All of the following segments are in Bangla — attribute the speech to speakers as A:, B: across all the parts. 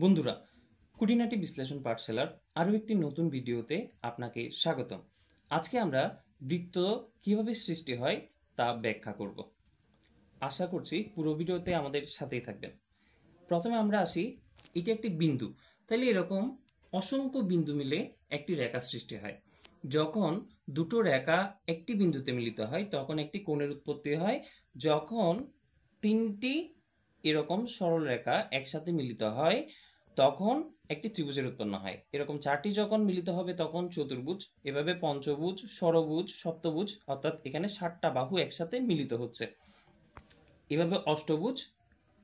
A: বন্ধুরা, খুঁটিনাটি বিশ্লেষণ পাঠশালার আরও একটি নতুন ভিডিওতে আপনাকে স্বাগতম। আজকে আমরা বৃত্ত কিভাবে সৃষ্টি হয় তা ব্যাখ্যা করব। আশা করছি পুরো ভিডিওতে আমাদের সাথেই থাকবেন। প্রথমে আমরা আসি, এটা একটি বিন্দু, তাহলে এরকম অসংখ্য বিন্দু মিলে একটি রেখা সৃষ্টি হয়। যখন দুটো রেখা একটি বিন্দুতে মিলিত হয় তখন একটি কোণের উৎপত্তি হয়। যখন তিনটি এরকম সরল রেখা একসাথে মিলিত হয় তখন একটি ত্রিভুজের উৎপন্ন হয়। এরকম চারটি যখন মিলিত হবে তখন চতুর্ভুজ, এভাবে পঞ্চভুজ, ষড়ভুজ, সপ্তভুজ, অর্থাৎ এখানে 7টা বাহু একসাথে মিলিত হচ্ছে, এভাবে অষ্টভুজ,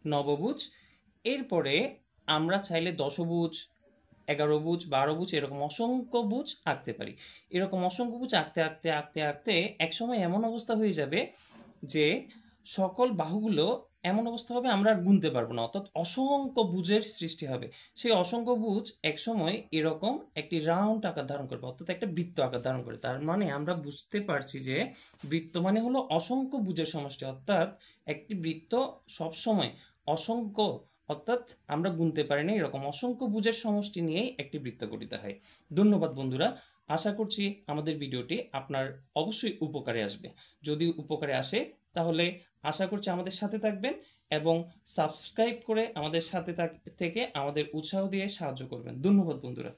A: নবভুজ। এরপরে আমরা চাইলে দশভুজ, 11ভুজ, 12ভুজ এরকম অসংখ্য ভুজ আঁকতে পারি। এরকম অসংখ্য ভুজ আঁকতে আঁকতে আঁকতে আঁকতে একসময় এমন অবস্থা হয়ে যাবে যে সকল বাহুগুলো এমন অবস্থা হবে আমরা আর গুনতে পারবো না, অর্থাৎ অসংখ্য ভুজের সৃষ্টি হবে। সেই অসংখ্য ভুজ একসময় এরকম একটি রাউন্ড আকার ধারণ করবে, অর্থাৎ একটা বৃত্ত আকার ধারণ করে। তার মানে আমরা বুঝতে পারছি যে বৃত্ত মানে হলো অসংখ্য ভুজের সমষ্টি, অর্থাৎ একটি বৃত্ত সবসময় অসংখ্য, অর্থাৎ আমরা গুনতে পারি না, এরকম অসংখ্য ভুজের সমষ্টি নিয়েই একটি বৃত্ত গঠিত হয়। ধন্যবাদ বন্ধুরা, আশা করছি আমাদের ভিডিওটি আপনার অবশ্যই উপকারে আসবে। যদি উপকারে আসে তাহলে আশা করছি আমাদের সাথে থাকবেন এবং সাবস্ক্রাইব করে আমাদের সাথে থেকে আমাদের উৎসাহ দিয়ে সাহায্য করবেন। ধন্যবাদ বন্ধুরা।